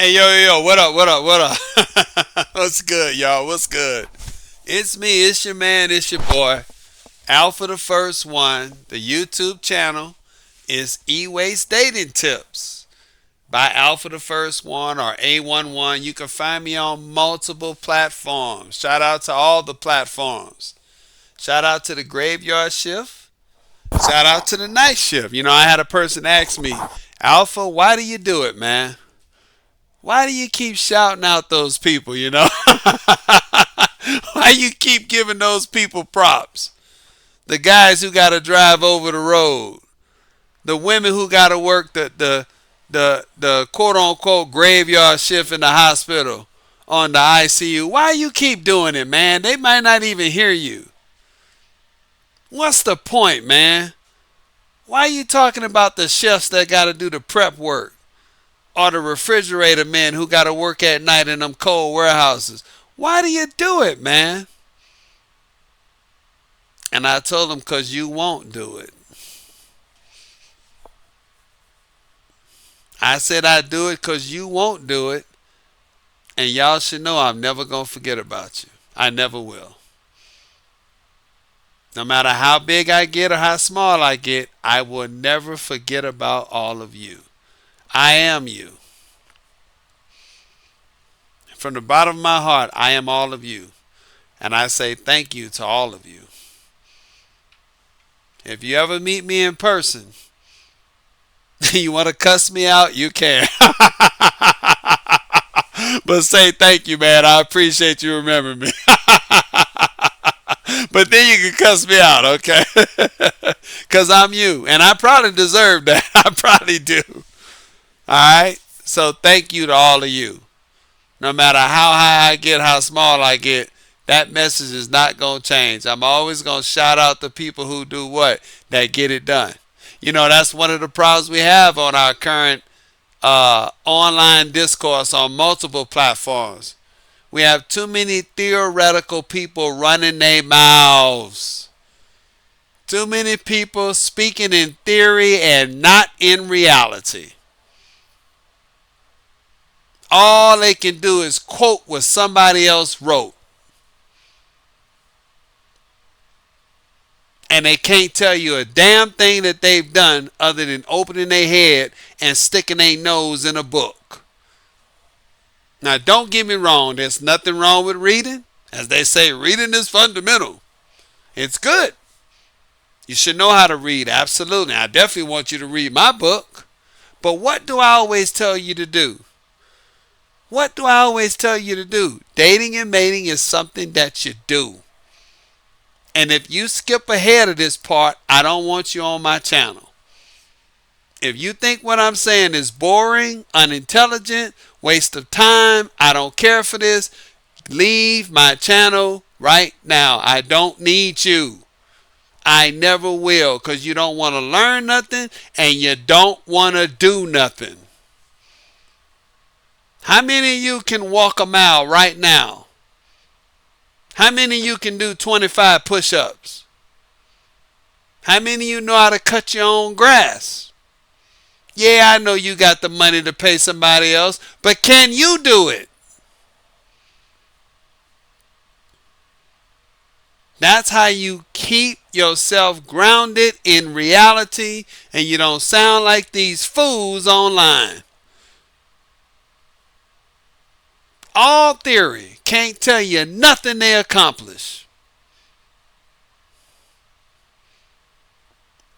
Hey, yo, what up, what up, what up? What's good, y'all? What's good? It's me, it's your man, it's your boy, Alpha the First One. The YouTube channel is E-Waste Dating Tips by Alpha the First One or A11. You can find me on multiple platforms. Shout out to all the platforms. Shout out to the graveyard shift. Shout out to the night shift. I had a person ask me, Alpha, why do you do it, man? Why do you keep shouting out those people, Why you keep giving those people props? The guys who got to drive over the road, the women who got to work the quote unquote graveyard shift in the hospital on the ICU. Why you keep doing it, man? They might not even hear you. What's the point, man? Why are you talking about the chefs that got to do the prep work? Or the refrigerator men who got to work at night in them cold warehouses? Why do you do it, man? And I told him, because you won't do it. I said I do it because you won't do it. And y'all should know I'm never going to forget about you. I never will. No matter how big I get or how small I get, I will never forget about all of you. I am you. From the bottom of my heart, I am all of you. And I say thank you to all of you. If you ever meet me in person, you want to cuss me out, you can. But say thank you, man. I appreciate you remembering me. But then you can cuss me out, okay? Because I'm you. And I probably deserve that. I probably do. All right? So thank you to all of you. No matter how high I get, how small I get, that message is not going to change. I'm always going to shout out the people who do what? That get it done. That's one of the problems we have on our current online discourse on multiple platforms. We have too many theoretical people running their mouths. Too many people speaking in theory and not in reality. All they can do is quote what somebody else wrote. And they can't tell you a damn thing that they've done other than opening their head and sticking their nose in a book. Now, don't get me wrong. There's nothing wrong with reading. As they say, reading is fundamental. It's good. You should know how to read. Absolutely. I definitely want you to read my book. But what do I always tell you to do? What do I always tell you to do? Dating and mating is something that you do. And if you skip ahead of this part, I don't want you on my channel. If you think what I'm saying is boring, unintelligent, waste of time, I don't care for this, leave my channel right now. I don't need you. I never will, because you don't want to learn nothing and you don't want to do nothing. How many of you can walk a mile right now? How many of you can do 25 push-ups? How many of you know how to cut your own grass? Yeah, I know you got the money to pay somebody else, but can you do it? That's how you keep yourself grounded in reality and you don't sound like these fools online. All theory can't tell you nothing they accomplish.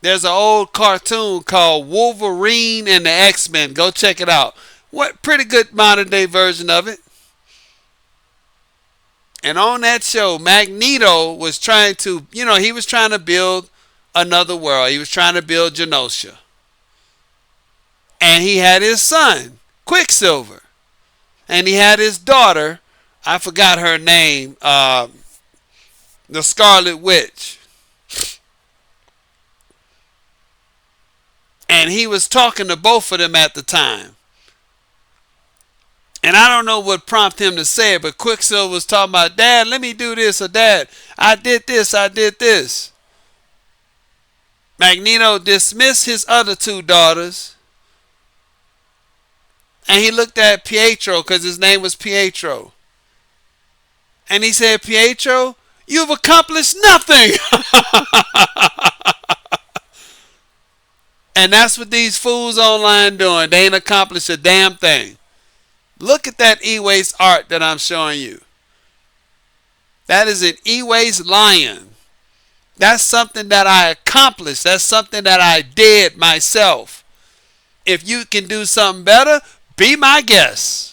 There's an old cartoon called Wolverine and the X-Men. Go check it out. What pretty good modern day version of it. And on that show, Magneto was trying to, he was trying to build another world. He was trying to build Genosha. And he had his son, Quicksilver. And he had his daughter, I forgot her name, the Scarlet Witch. And he was talking to both of them at the time. And I don't know what prompted him to say it, but Quicksilver was talking about, Dad, let me do this, or Dad, I did this, I did this. Magneto dismissed his other two daughters And he looked at Pietro because his name was Pietro. And he said, Pietro, you've accomplished nothing. And that's what these fools online doing. They ain't accomplished a damn thing. Look at that e-waste art that I'm showing you. That is an e-waste lion. That's something that I accomplished. That's something that I did myself. If you can do something better, be my guest.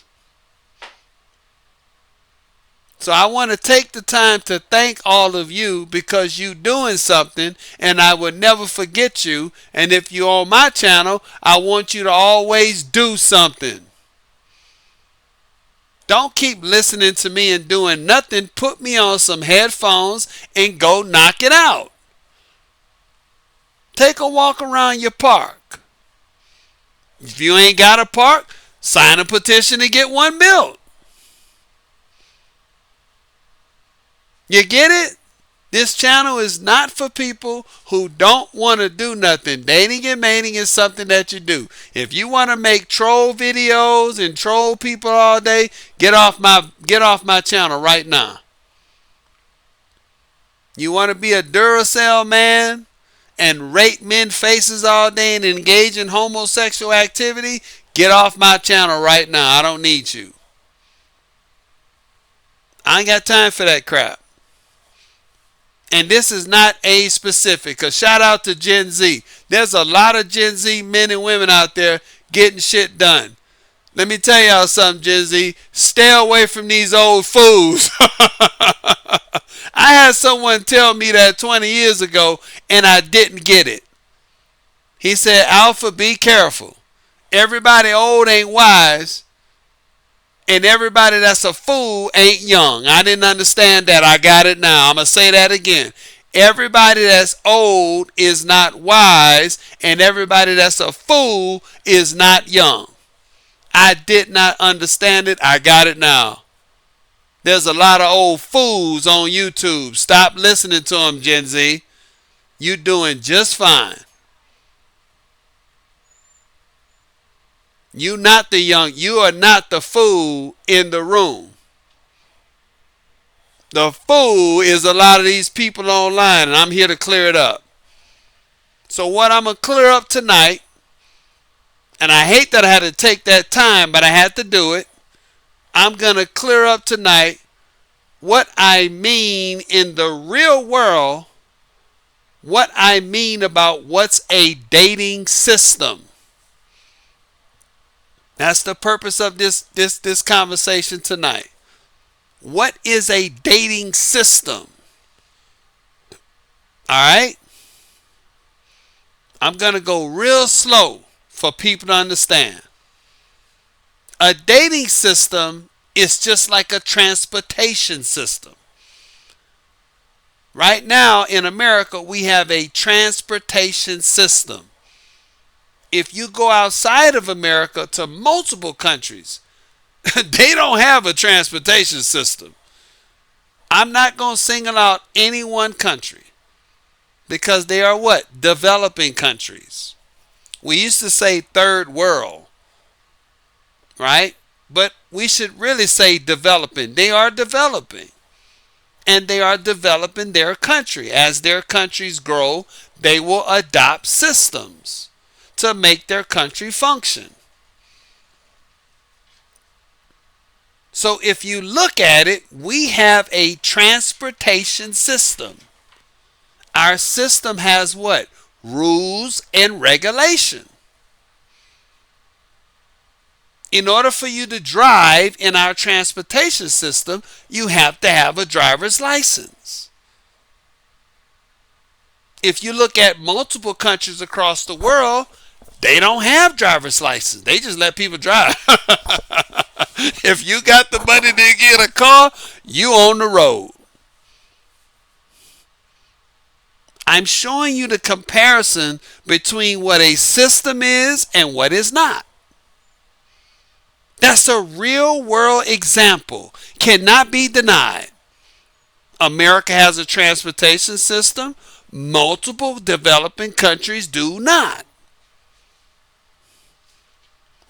So I want to take the time to thank all of you because you doing something, and I will never forget you. And if you're on my channel, I want you to always do something. Don't keep listening to me and doing nothing. Put me on some headphones and go knock it out. Take a walk around your park. If you ain't got a park, sign a petition to get one built. You get it? This channel is not for people who don't want to do nothing. Dating and mating is something that you do. If you want to make troll videos and troll people all day, get off my channel right now. You want to be a Duracell man and rate men faces all day and engage in homosexual activity? Get off my channel right now. I don't need you. I ain't got time for that crap. And this is not age specific. Because shout out to Gen Z. There's a lot of Gen Z men and women out there getting shit done. Let me tell y'all something, Gen Z. Stay away from these old fools. I had someone tell me that 20 years ago and I didn't get it. He said, Alpha, be careful. Everybody old ain't wise. And everybody that's a fool ain't young. I didn't understand that. I got it now. I'm going to say that again. Everybody that's old is not wise, and everybody that's a fool is not young. I did not understand it. I got it now. There's a lot of old fools on YouTube. Stop listening to them, Gen Z. You doing just fine. You are not the fool in the room. The fool is a lot of these people online, and I'm here to clear it up. So what I'm going to clear up tonight, and I hate that I had to take that time, but I had to do it. I'm going to clear up tonight what I mean in the real world, what I mean about what's a dating system. That's the purpose of this conversation tonight. What is a dating system? All right? I'm going to go real slow for people to understand. A dating system is just like a transportation system. Right now in America, we have a transportation system. If you go outside of America to multiple countries, they don't have a transportation system. I'm not going to single out any one country because they are what? Developing countries. We used to say third world, right? But we should really say developing. They are developing. And they are developing their country. As their countries grow, they will adopt systems to make their country function. So if you look at it, we have a transportation system. Our system has what? Rules and regulation. In order for you to drive in our transportation system, you have to have a driver's license. If you look at multiple countries across the world, they don't have driver's license. They just let people drive. If you got the money to get a car, you on the road. I'm showing you the comparison between what a system is and what is not. That's a real world example. Cannot be denied. America has a transportation system. Multiple developing countries do not.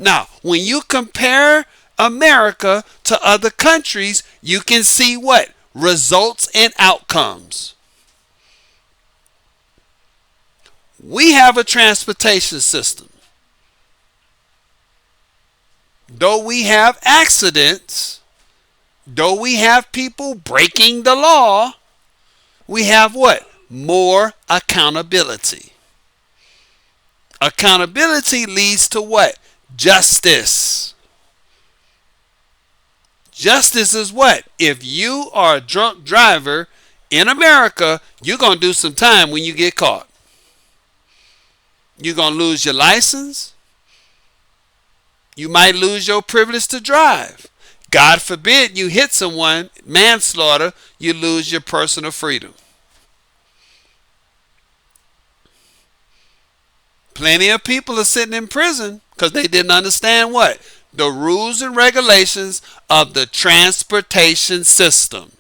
Now, when you compare America to other countries, you can see what? Results and outcomes. We have a transportation system. Though we have accidents, though we have people breaking the law, we have what? More accountability. Accountability leads to what? Justice. Justice is what? If you are a drunk driver in America, you're going to do some time when you get caught. You're going to lose your license. You might lose your privilege to drive. God forbid you hit someone, manslaughter, you lose your personal freedom. Plenty of people are sitting in prison because they didn't understand what? The rules and regulations of the transportation system.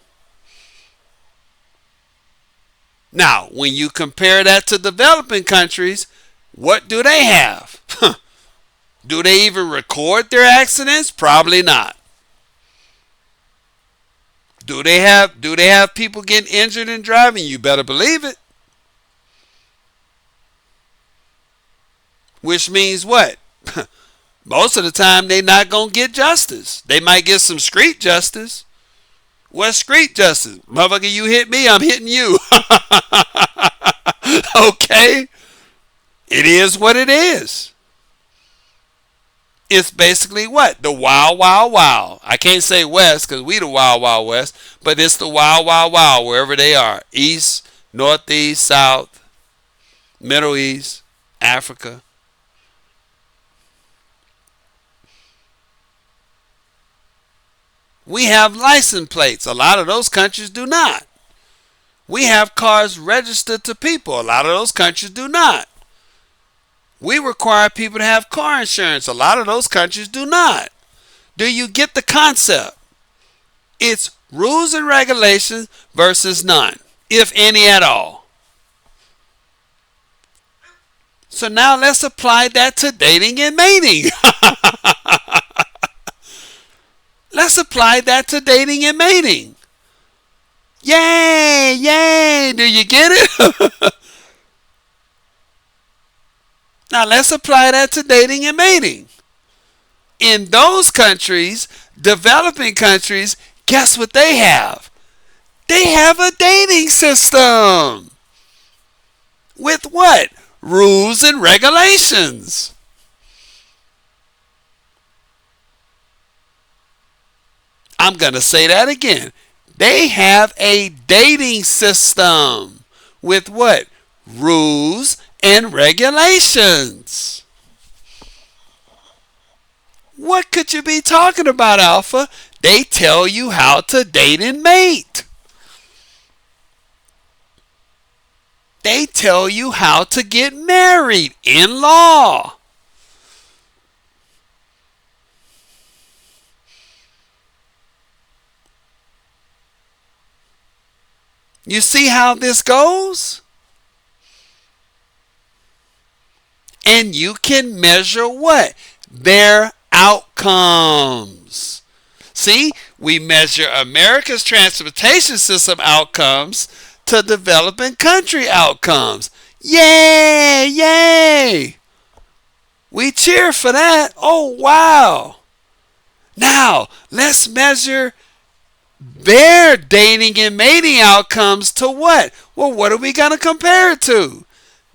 Now, when you compare that to developing countries, what do they have? Do they even record their accidents? Probably not. Do they have people getting injured in driving? You better believe it. Which means what? Most of the time they're not going to get justice. They might get some street justice. What's street justice? Motherfucker, you hit me, I'm hitting you. Okay? It is what it is. It's basically what? The wild, wild, wild. I can't say west because we the wild, wild west, but it's the wild, wild, wild wherever they are. East, northeast, south, Middle East, Africa. We have license plates. A lot of those countries do not. We have cars registered to people. A lot of those countries do not. We require people to have car insurance. A lot of those countries do not. Do you get the concept? It's rules and regulations versus none, if any at all. So now let's apply that to dating and mating. Let's apply that to dating and mating. Yay, yay. Do you get it? Now let's apply that to dating and mating. In those countries, developing countries, guess what they have? They have a dating system. With what? Rules and regulations. I'm going to say that again. They have a dating system with what? Rules and regulations. What could you be talking about, Alpha? They tell you how to date and mate. They tell you how to get married in law. You see how this goes? And you can measure what? Their outcomes. See, we measure America's transportation system outcomes to developing country outcomes. Yay, yay. We cheer for that. Oh, wow. Now, let's measure their dating and mating outcomes to what? Well, what are we going to compare it to?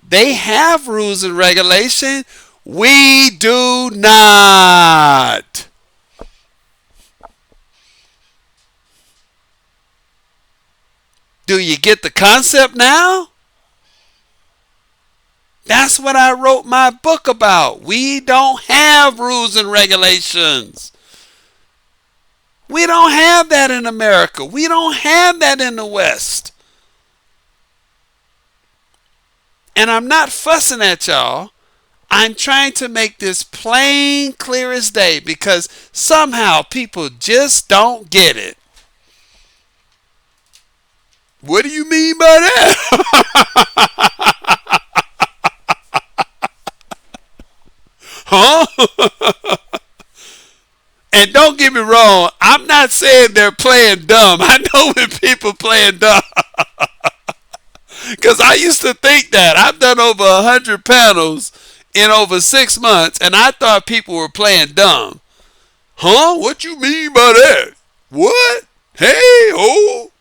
They have rules and regulations. We do not. Do you get the concept now? That's what I wrote my book about. We don't have rules and regulations. We don't have that in America. We don't have that in the West. And I'm not fussing at y'all. I'm trying to make this plain, clear as day, because somehow people just don't get it. What do you mean by that? Huh? don't get me wrong. I'm not saying they're playing dumb. I know when people playing dumb. Because I used to think that. I've done over 100 panels in over 6 months, and I thought people were playing dumb. Huh? What you mean by that? What? Hey, oh.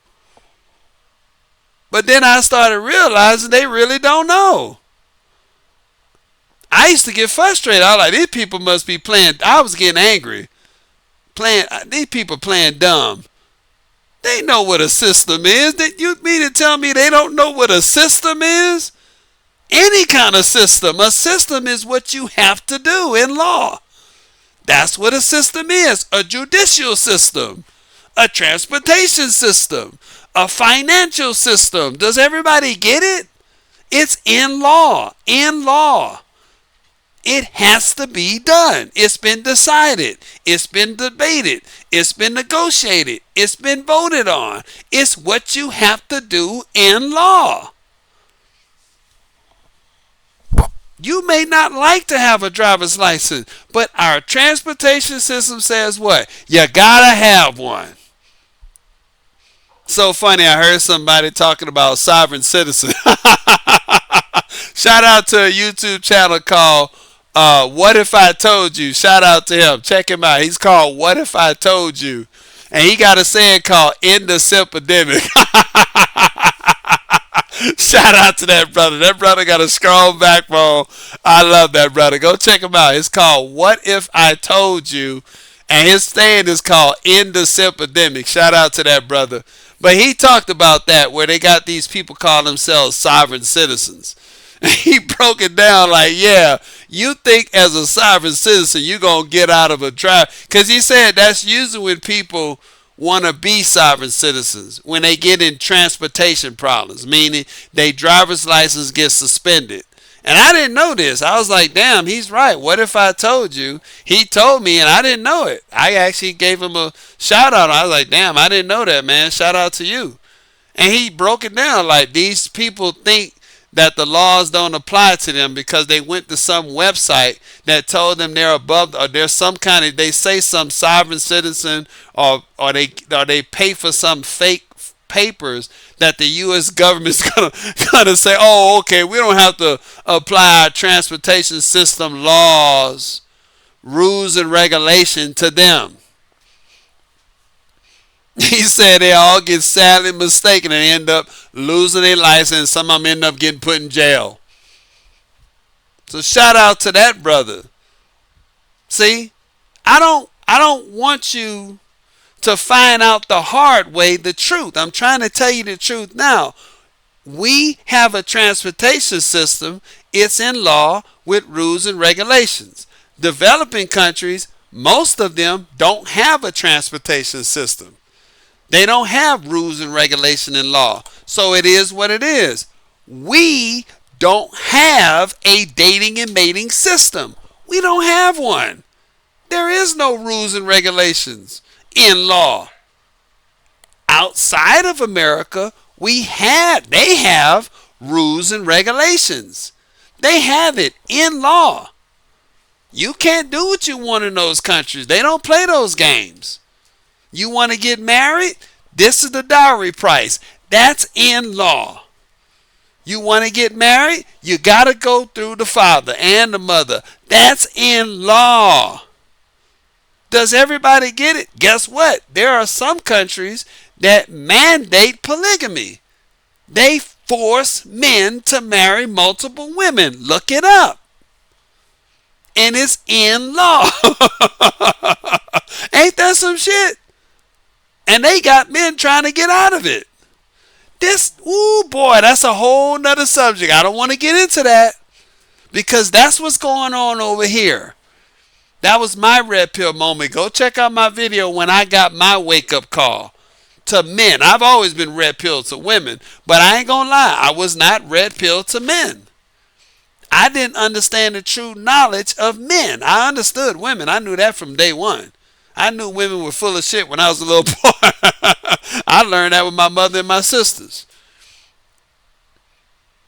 But then I started realizing they really don't know. I used to get frustrated. I was like, these people must be playing. I was getting angry. These people playing dumb. They know what a system is. That you mean to tell me they don't know what a system is? Any kind of system. A system is what you have to do in law. That's what a system is. A judicial system, a transportation system, a financial system. Does everybody get it? It's in law. In law. It has to be done. It's been decided. It's been debated. It's been negotiated. It's been voted on. It's what you have to do in law. You may not like to have a driver's license, but our transportation system says what? You gotta have one. So funny, I heard somebody talking about sovereign citizen. Shout out to a YouTube channel called What If I Told You. Shout out to him. Check him out. He's called What If I Told You. And he got a saying called End the Epidemic. Shout out to that brother. That brother got a strong backbone. I love that brother. Go check him out. It's called What If I Told You. And his saying is called End the Epidemic. Shout out to that brother. But he talked about that where they got these people calling themselves sovereign citizens. He broke it down like, yeah, you think as a sovereign citizen you're going to get out of a drive. Because he said that's usually when people want to be sovereign citizens, when they get in transportation problems, meaning their driver's license gets suspended. And I didn't know this. I was like, damn, he's right. What if I told you? He told me and I didn't know it. I actually gave him a shout out. I was like, damn, I didn't know that, man. Shout out to you. And he broke it down like these people think that the laws don't apply to them because they went to some website that told them they're above, or there's some kind of, they say some sovereign citizen, or they pay for some fake papers that the U.S. government's gonna say, oh, okay, we don't have to apply our transportation system laws, rules, and regulation to them. He said they all get sadly mistaken and end up losing their license. Some of them end up getting put in jail. So shout out to that brother. See, I don't want you to find out the hard way the truth. I'm trying to tell you the truth now. We have a transportation system. It's in law with rules and regulations. Developing countries, most of them don't have a transportation system. They don't have rules and regulation in law. So it is what it is. We don't have a dating and mating system. We don't have one. There is no rules and regulations in law. Outside of America, they have rules and regulations. They have it in law. You can't do what you want in those countries. They don't play those games. You want to get married? This is the dowry price. That's in law. You want to get married? You got to go through the father and the mother. That's in law. Does everybody get it? Guess what? There are some countries that mandate polygamy. They force men to marry multiple women. Look it up. And it's in law. Ain't that some shit? And they got men trying to get out of it. Ooh boy, that's a whole nother subject. I don't want to get into that because that's what's going on over here. That was my red pill moment. Go check out my video when I got my wake up call to men. I've always been red pill to women, but I ain't gonna lie, I was not red pill to men. I didn't understand the true knowledge of men. I understood women. I knew that from day one. I knew women were full of shit when I was a little boy. I learned that with my mother and my sisters.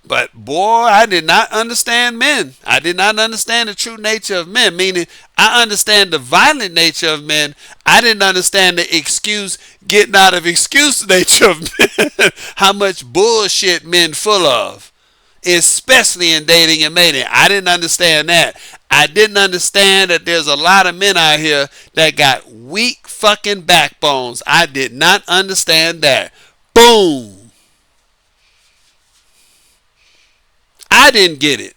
But boy, I did not understand men. I did not understand the true nature of men, meaning I understand the violent nature of men. I didn't understand the excuse, getting out of excuse nature of men. How much bullshit men full of, especially in dating and mating. I didn't understand that. I didn't understand that there's a lot of men out here that got weak fucking backbones. I did not understand that. Boom. I didn't get it.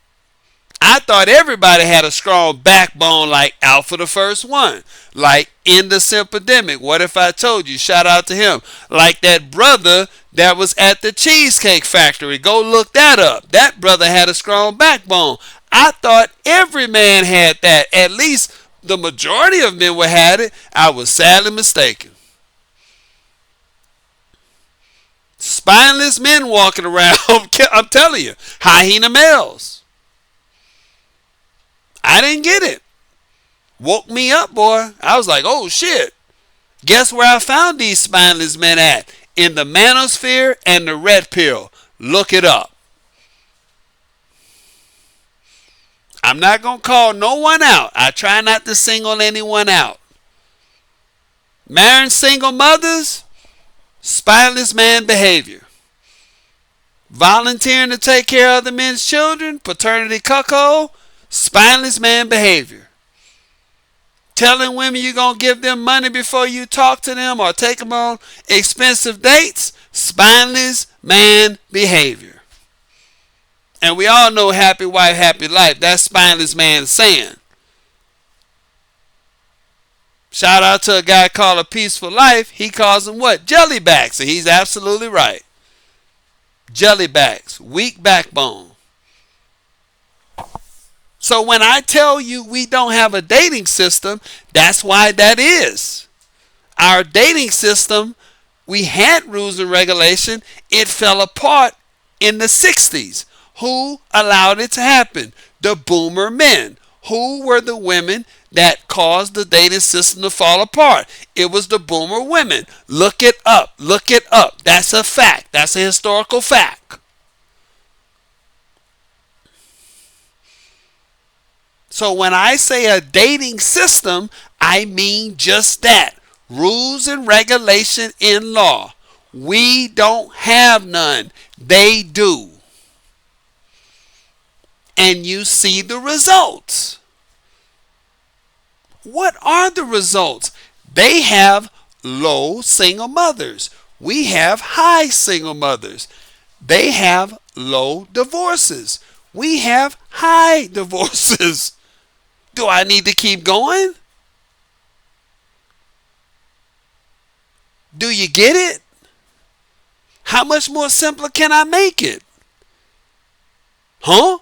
I thought everybody had a strong backbone like Alpha the First One, like in the Sympedemic. What if I told you? Shout out to him. Like that brother that was at the Cheesecake Factory. Go look that up. That brother had a strong backbone. I thought every man had that. At least the majority of men would have it. I was sadly mistaken. Spineless men walking around. I'm telling you, hyena males. I didn't get it. Woke me up, boy. I was like, oh shit. Guess where I found these spineless men at? In the manosphere and the red pill. Look it up. I'm not going to call no one out. I try not to single anyone out. Marrying single mothers, spineless man behavior. Volunteering to take care of other men's children, paternity cuckold, spineless man behavior. Telling women you're going to give them money before you talk to them or take them on expensive dates, spineless man behavior. And we all know happy wife, happy life. That's spineless man saying. Shout out to a guy called A Peaceful Life. He calls them what? Jellybacks. And he's absolutely right. Jellybacks. Weak backbone. So when I tell you we don't have a dating system, that's why that is. Our dating system, we had rules and regulation. It fell apart in the 60s. Who allowed it to happen? The boomer men. Who were the women that caused the dating system to fall apart? It was the boomer women. Look it up. Look it up. That's a fact. That's a historical fact. So when I say a dating system, I mean just that. Rules and regulation in law. We don't have none. They do. And you see the results. What are the results? They have low single mothers. We have high single mothers. They have low divorces. We have high divorces. Do I need to keep going? Do you get it? How much more simpler can I make it? Huh?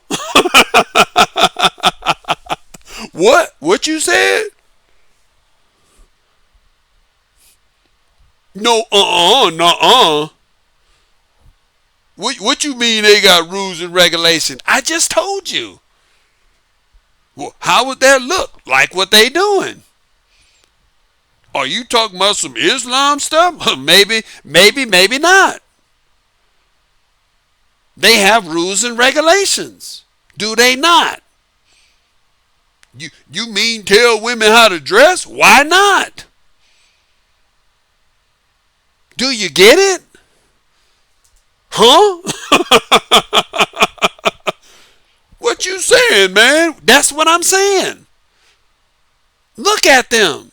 What? What you said? No, nuh-uh. What you mean they got rules and regulations? I just told you. Well, how would that look? Like what they doing? Are you talking about some Islam stuff? Maybe not. They have rules and regulations. Do they not? You mean tell women how to dress? Why not? Do you get it? Huh? What you saying, man? That's what I'm saying. Look at them.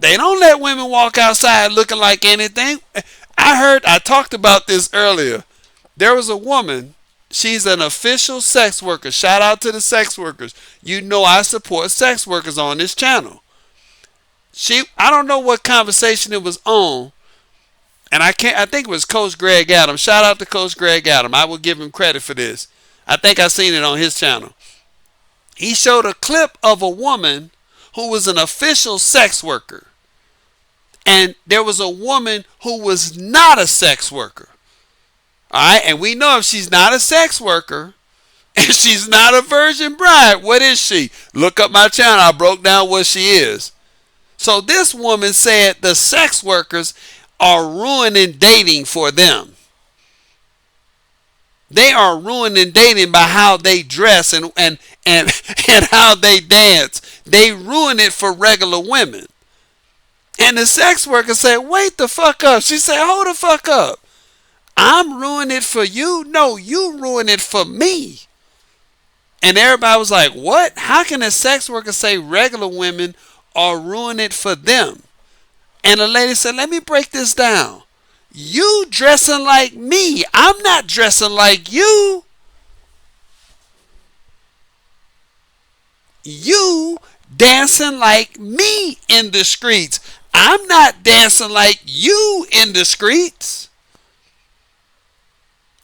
They don't let women walk outside looking like anything. I talked about this earlier. There was a woman, she's an official sex worker. Shout out to the sex workers. You know I support sex workers on this channel. I don't know what conversation it was on, and I think it was Coach Greg Adams. Shout out to Coach Greg Adams. I will give him credit for this. I think I seen it on his channel. He showed a clip of a woman who was an official sex worker. And there was a woman who was not a sex worker. All right. And we know if she's not a sex worker and she's not a virgin bride, what is she? Look up my channel. I broke down what she is. So this woman said the sex workers are ruining dating for them. They are ruining dating by how they dress and and how they dance. They ruin it for regular women. And the sex worker said, wait the fuck up. She said, hold the fuck up. I'm ruining it for you? No, you ruin it for me. And everybody was like, what? How can a sex worker say regular women are ruining it for them? And the lady said, let me break this down. You dressing like me. I'm not dressing like you. You dancing like me in the streets. I'm not dancing like you in the streets.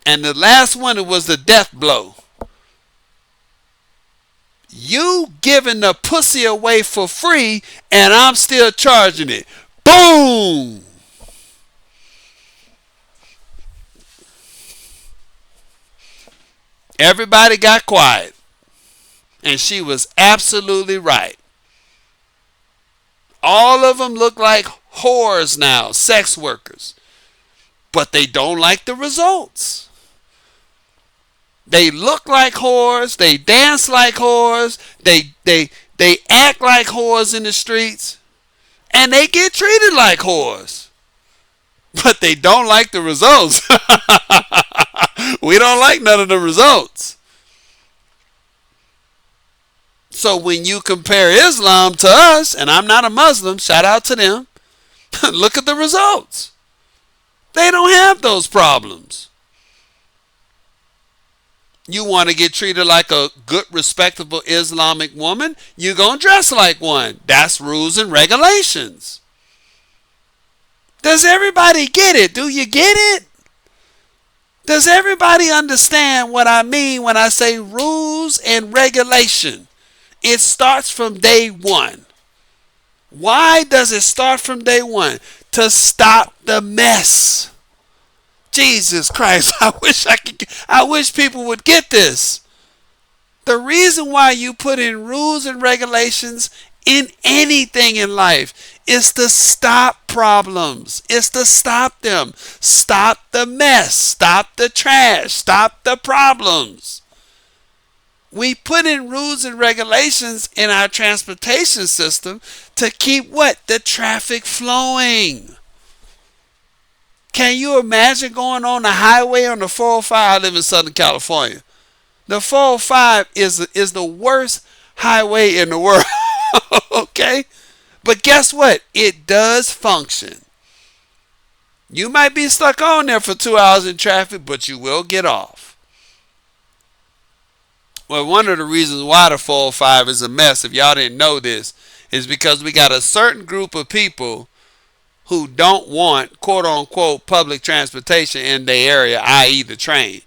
And the last one, it was the death blow. You giving the pussy away for free and I'm still charging it. Boom! Everybody got quiet. And she was absolutely right. All of them look like whores now, sex workers. But they don't like the results. They look like whores. They dance like whores. They act like whores in the streets. And they get treated like whores. But they don't like the results. We don't like none of the results. So when you compare Islam to us, and I'm not a Muslim, shout out to them, look at the results. They don't have those problems. You want to get treated like a good, respectable Islamic woman, you're going to dress like one. That's rules and regulations. Does everybody get it? Do you get it? Does everybody understand what I mean when I say rules and regulation? It starts from day one. Why does it start from day one? To stop the mess. Jesus Christ, I wish people would get this. The reason why you put in rules and regulations in anything in life is to stop problems. It's to stop them. Stop the mess. Stop the trash. Stop the problems. We put in rules and regulations in our transportation system to keep what? The traffic flowing. Can you imagine going on the highway on the 405? I live in Southern California. The 405 is the worst highway in the world. Okay? But guess what? It does function. You might be stuck on there for 2 hours in traffic, but you will get off. Well, one of the reasons why the 405 is a mess, if y'all didn't know this, is because we got a certain group of people who don't want, quote unquote, public transportation in their area, i.e. the train.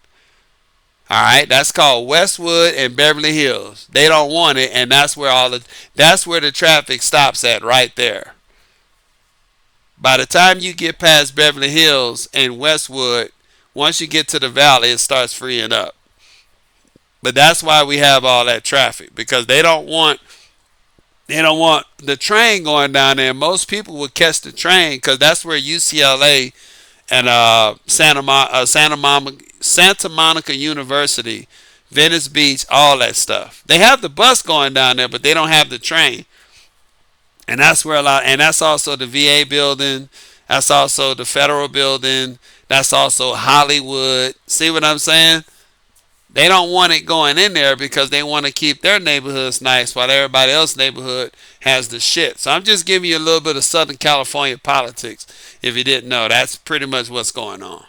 All right, that's called Westwood and Beverly Hills. They don't want it, and that's where the traffic stops at right there. By the time you get past Beverly Hills and Westwood, once you get to the valley, it starts freeing up. But that's why we have all that traffic, because they don't want the train going down there. Most people would catch the train because that's where UCLA and Santa Monica University, Venice Beach, all that stuff. They have the bus going down there, but they don't have the train. And that's where and that's also the VA building. That's also the federal building. That's also Hollywood. See what I'm saying? They don't want it going in there because they want to keep their neighborhoods nice while everybody else's neighborhood has the shit. So I'm just giving you a little bit of Southern California politics. If you didn't know, that's pretty much what's going on.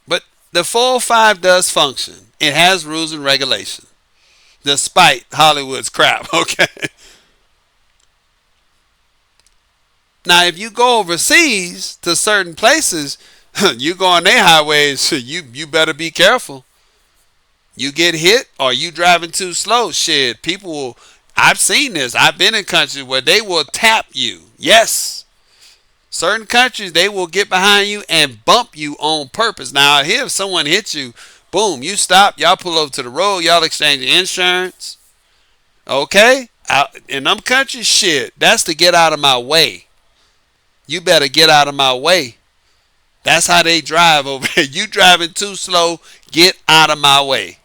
But the 405 does function. It has rules and regulations, despite Hollywood's crap, okay? Now, if you go overseas to certain places, you go on their highways, you better be careful. You get hit or you driving too slow, shit, people will, I've seen this. I've been in countries where they will tap you. Yes. Certain countries, they will get behind you and bump you on purpose. Now, here, if someone hits you, boom, you stop, y'all pull over to the road, y'all exchange insurance. Okay? In them countries, shit, that's to get out of my way. You better get out of my way. That's how they drive over here. You driving too slow, get out of my way.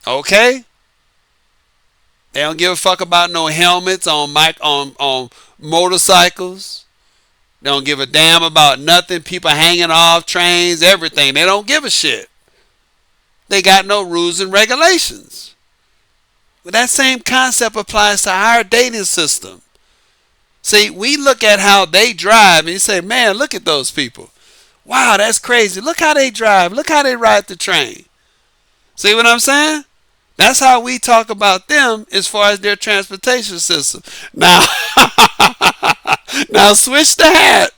Okay? They don't give a fuck about no helmets on motorcycles. They don't give a damn about nothing. People hanging off trains, everything. They don't give a shit. They got no rules and regulations. But that same concept applies to our dating system. See, we look at how they drive and you say, man, look at those people. Wow, that's crazy. Look how they drive. Look how they ride the train. See what I'm saying? That's how we talk about them as far as their transportation system. Now, now switch the hat.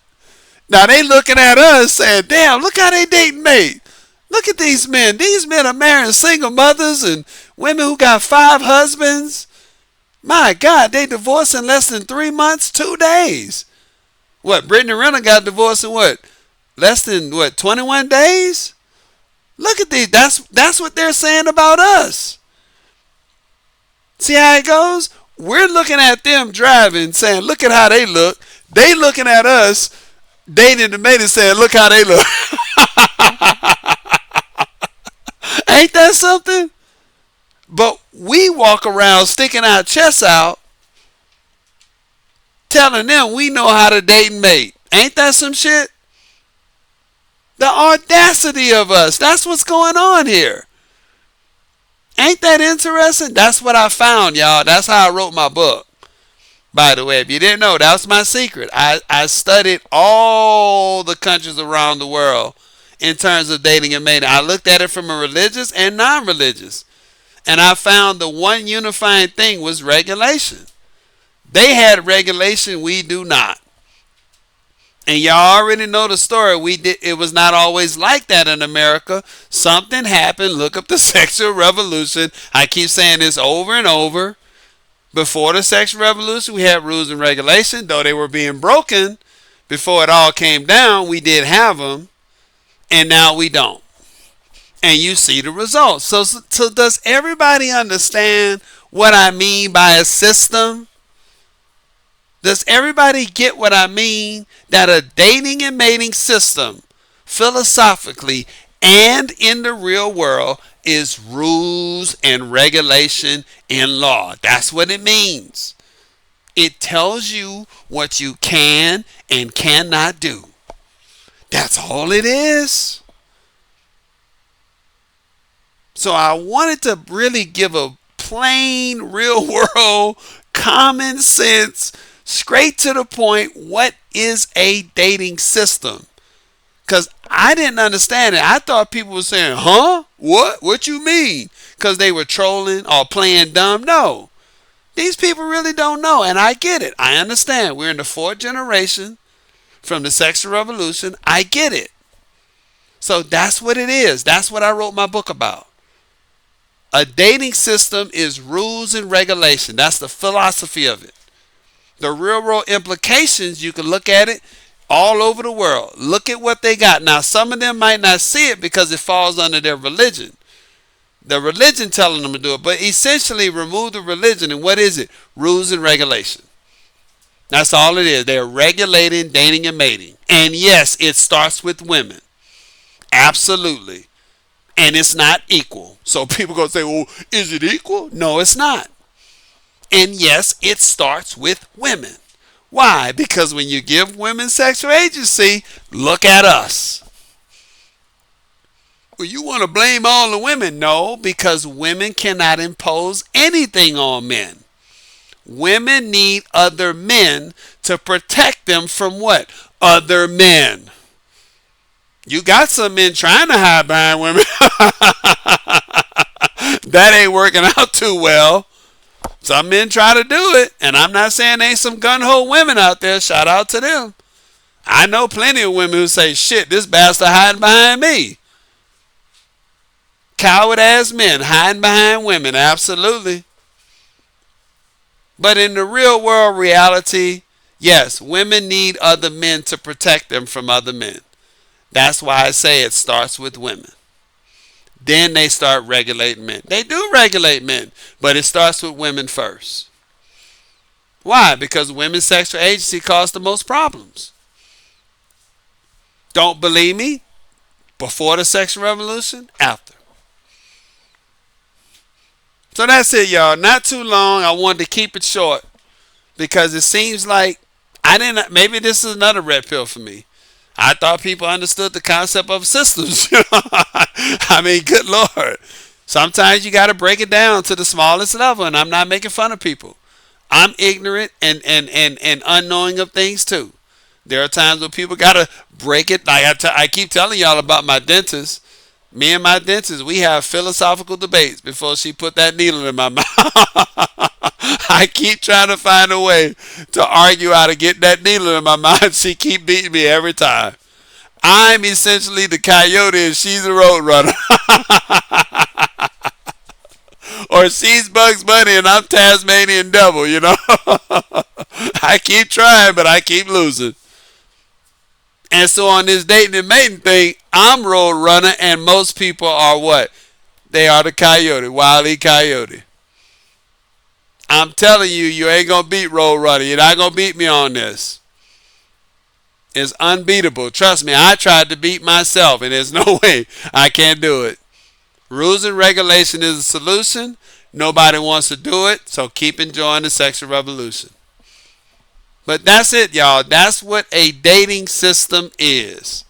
Now they looking at us saying, damn, look how they dating mate. Look at these men. These men are marrying single mothers and women who got 5 husbands. My God, they divorced in less than 3 months, 2 days. What, Brittany Renner got divorced in what? Less than, 21 days? Look at these. That's what they're saying about us. See how it goes? We're looking at them driving, saying, look at how they look. They looking at us, dating the mate and saying, look how they look. Ain't that something? But we walk around sticking our chests out, telling them we know how to date and mate. Ain't that some shit? The audacity of us. That's what's going on here. Ain't that interesting? That's what I found, y'all. That's how I wrote my book. By the way, if you didn't know, that's my secret. I studied all the countries around the world in terms of dating and mating. I looked at it from a religious and non-religious. And I found the one unifying thing was regulation. They had regulation, we do not. And y'all already know the story. It was not always like that in America. Something happened. Look up the sexual revolution. I keep saying this over and over. Before the sexual revolution, we had rules and regulations. Though they were being broken before it all came down, we did have them. And now we don't. And you see the results. So does everybody understand what I mean by a system? Does everybody get what I mean? That a dating and mating system, philosophically and in the real world, is rules and regulation in law. That's what it means. It tells you what you can and cannot do. That's all it is. So I wanted to really give a plain, real world, common sense, straight to the point, what is a dating system? Because I didn't understand it. I thought people were saying, huh? What? What you mean? Because they were trolling or playing dumb? No. These people really don't know, and I get it. I understand. We're in the 4th generation from the sexual revolution. I get it. So that's what it is. That's what I wrote my book about. A dating system is rules and regulation. That's the philosophy of it. The real world implications, you can look at it all over the world. Look at what they got. Now, some of them might not see it because it falls under their religion. The religion telling them to do it. But essentially, remove the religion. And what is it? Rules and regulation. That's all it is. They're regulating dating and mating. And yes, it starts with women. Absolutely. And it's not equal. So people going to say, well, is it equal? No, it's not. And yes, it starts with women. Why? Because when you give women sexual agency, look at us. Well, you want to blame all the women? No, because women cannot impose anything on men. Women need other men to protect them from what? Other men. You got some men trying to hide behind women. That ain't working out too well. Some men try to do it. And I'm not saying there ain't some gun-ho women out there. Shout out to them. I know plenty of women who say, shit, this bastard hiding behind me. Coward ass men hiding behind women. Absolutely. But in the real world reality, yes, women need other men to protect them from other men. That's why I say it starts with women. Then they start regulating men. They do regulate men, but it starts with women first. Why? Because women's sexual agency causes the most problems. Don't believe me? Before the sexual revolution, after. So that's it, y'all. Not too long. I wanted to keep it short because it seems like I didn't. Maybe this is another red pill for me. I thought people understood the concept of systems. I mean, good Lord. Sometimes you got to break it down to the smallest level, and I'm not making fun of people. I'm ignorant and unknowing of things too. There are times when people got to break it. Like I keep telling y'all about my dentist. Me and my dentist, we have philosophical debates before she put that needle in my mouth. I keep trying to find a way to argue how to get that needle in my mouth. She keep beating me every time. I'm essentially the coyote and she's the road runner. Or she's Bugs Bunny and I'm Tasmanian Devil, you know. I keep trying, but I keep losing. And so on this dating and mating thing, I'm road runner and most people are what? They are the coyote, Wile E. Coyote. I'm telling you, you ain't going to beat road runner. You're not going to beat me on this. It's unbeatable. Trust me, I tried to beat myself and there's no way I can't do it. Rules and regulation is a solution. Nobody wants to do it, so keep enjoying the sexual revolution. But that's it, y'all. That's what a dating system is.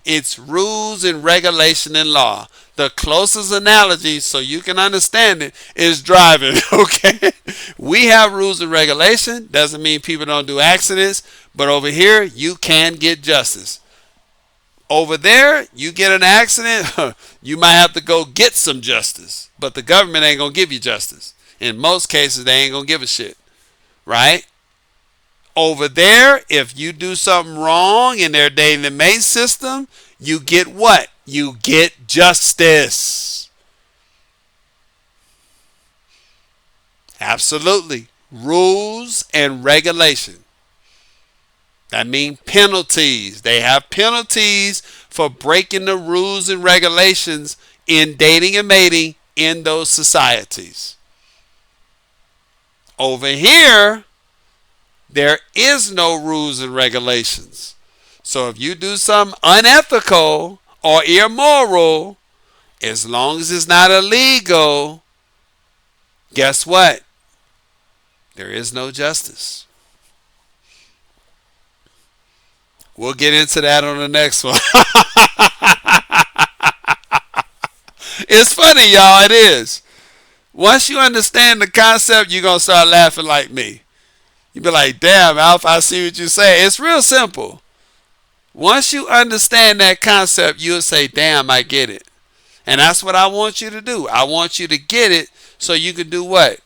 It's rules and regulation and law. The closest analogy, so you can understand it, is driving, okay? We have rules and regulation. Doesn't mean people don't do accidents. But over here, you can get justice. Over there, you get an accident, you might have to go get some justice. But the government ain't going to give you justice. In most cases, they ain't going to give a shit. Right? Over there, if you do something wrong in their dating and mate system, you get what? You get justice. Absolutely. Rules and regulation. That means penalties. They have penalties for breaking the rules and regulations in dating and mating in those societies. Over here, there is no rules and regulations. So if you do something unethical or immoral, as long as it's not illegal, guess what? There is no justice. We'll get into that on the next one. It's funny, y'all. It is. Once you understand the concept, you're going to start laughing like me. You be like, damn, Alf, I see what you say. It's real simple. Once you understand that concept, you'll say, damn, I get it. And that's what I want you to do. I want you to get it so you can do what?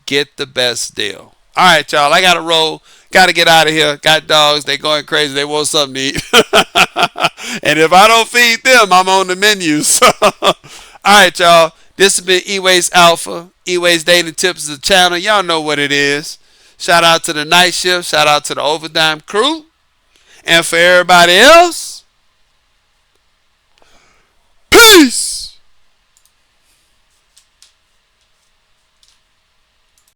Get the best deal. All right, y'all. I got to roll. Got to get out of here. Got dogs. They going crazy. They want something to eat. And if I don't feed them, I'm on the menu. So, all right, y'all. This has been E-Ways Alpha. E-Ways Dating Tips is the channel. Y'all know what it is. Shout out to the night shift. Shout out to the overtime crew. And for everybody else,